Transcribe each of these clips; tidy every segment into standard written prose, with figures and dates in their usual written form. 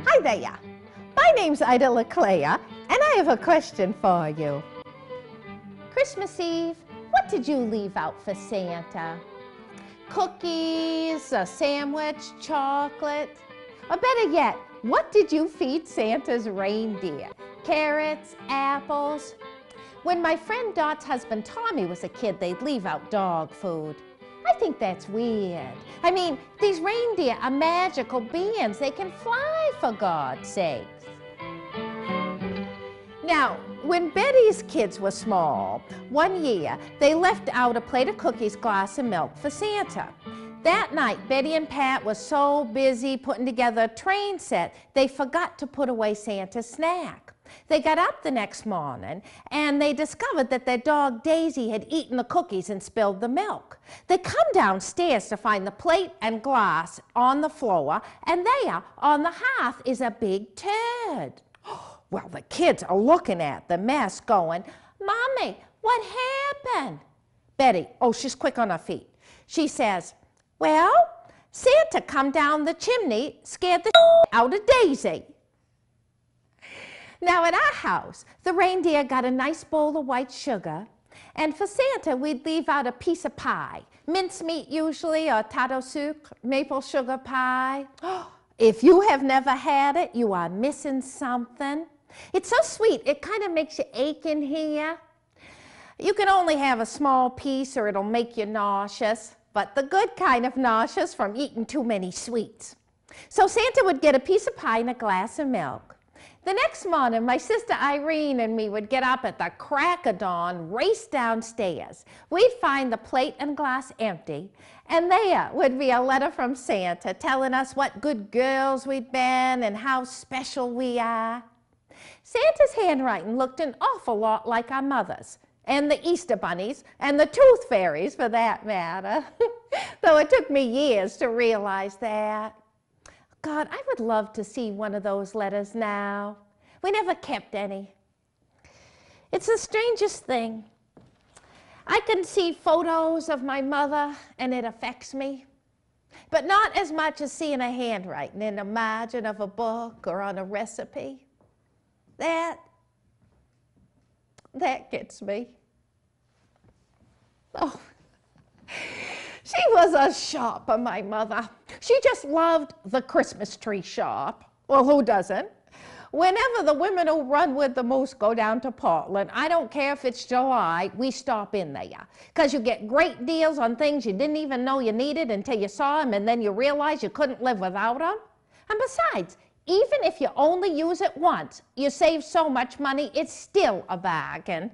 Hi there. My name's LeClair's, and I have a question for you. Christmas Eve, what did you leave out for Santa? Cookies, a sandwich, chocolate? Or better yet, what did you feed Santa's reindeer? Carrots, apples? When my friend Dot's husband Tommy was a kid, they'd leave out dog food. I think that's weird. I mean, these reindeer are magical beings. They can fly, for God's sakes. Now, when Betty's kids were small, one year, they left out a plate of cookies, glass, and milk for Santa. That night, Betty and Pat were so busy putting together a train set, they forgot to put away Santa's snack. They got up the next morning, and they discovered that their dog Daisy had eaten the cookies and spilled the milk. They come downstairs to find the plate and glass on the floor, and there, on the hearth, is a big turd. Well, the kids are looking at the mess going, "Mommy, what happened?" Betty, oh, she's quick on her feet. She says, "Well, Santa come down the chimney, scared the out of Daisy." Now, at our house, the reindeer got a nice bowl of white sugar, and for Santa, we'd leave out a piece of pie, mincemeat usually, or tato sucre, maple sugar pie. If you have never had it, you are missing something. It's so sweet, it kind of makes you ache in here. You can only have a small piece or it'll make you nauseous, but the good kind of nauseous from eating too many sweets. So Santa would get a piece of pie and a glass of milk. The next morning, my sister Irene and me would get up at the crack of dawn, race downstairs. We'd find the plate and glass empty, and there would be a letter from Santa telling us what good girls we'd been and how special we are. Santa's handwriting looked an awful lot like our mother's, and the Easter bunnies, and the tooth fairies for that matter, though it took me years to realize that. God, I would love to see one of those letters now. We never kept any. It's the strangest thing. I can see photos of my mother and it affects me, but not as much as seeing a handwriting in the margin of a book or on a recipe. That gets me. Oh. She was a shopper, my mother. She just loved the Christmas tree shop. Well, who doesn't? Whenever the women who run with the moose go down to Portland, I don't care if it's July, we stop in there. Because you get great deals on things you didn't even know you needed until you saw them, and then you realize you couldn't live without them. And besides, even if you only use it once, you save so much money, it's still a bargain.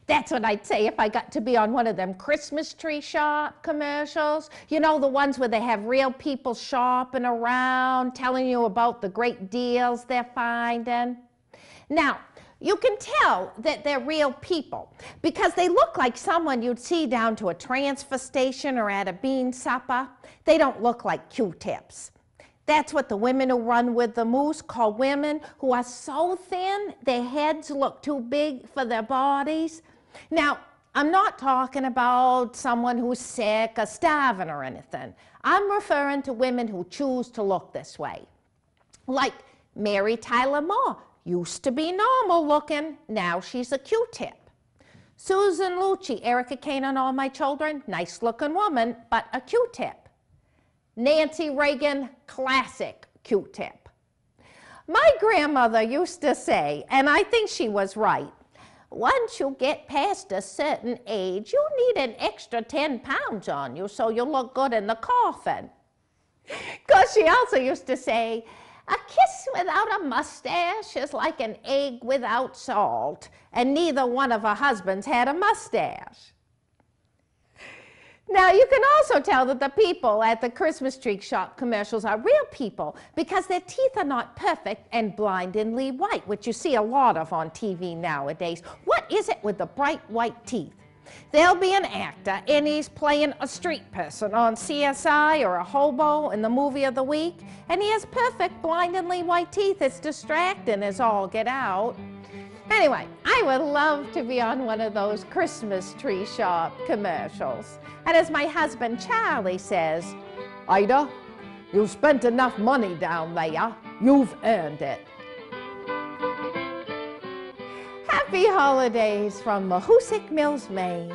That's what I'd say if I got to be on one of them Christmas tree shop commercials. You know, the ones where they have real people shopping around, telling you about the great deals they're finding. Now, you can tell that they're real people because they look like someone you'd see down to a transfer station or at a bean supper. They don't look like Q-tips. That's what the women who run with the moose call women who are so thin, their heads look too big for their bodies. Now, I'm not talking about someone who's sick or starving or anything. I'm referring to women who choose to look this way. Like Mary Tyler Moore, used to be normal looking, now she's a Q-tip. Susan Lucci, Erica Kane and All My Children, nice looking woman, but a Q-tip. Nancy Reagan, classic Q-tip. My grandmother used to say, and I think she was right, once you get past a certain age, you need an extra 10 pounds on you so you look good in the coffin. Because she also used to say, a kiss without a mustache is like an egg without salt, and neither one of her husbands had a mustache. Now, you can also tell that the people at the Christmas tree shop commercials are real people because their teeth are not perfect and blindingly white, which you see a lot of on TV nowadays. What is it with the bright white teeth? There'll be an actor, and he's playing a street person on CSI or a hobo in the movie of the week, and he has perfect blindingly white teeth. It's distracting as all get out. Anyway, I would love to be on one of those Christmas tree shop commercials. And as my husband Charlie says, Ida, you've spent enough money down there. You've earned it. Happy holidays from Mahoosic Mills, Maine.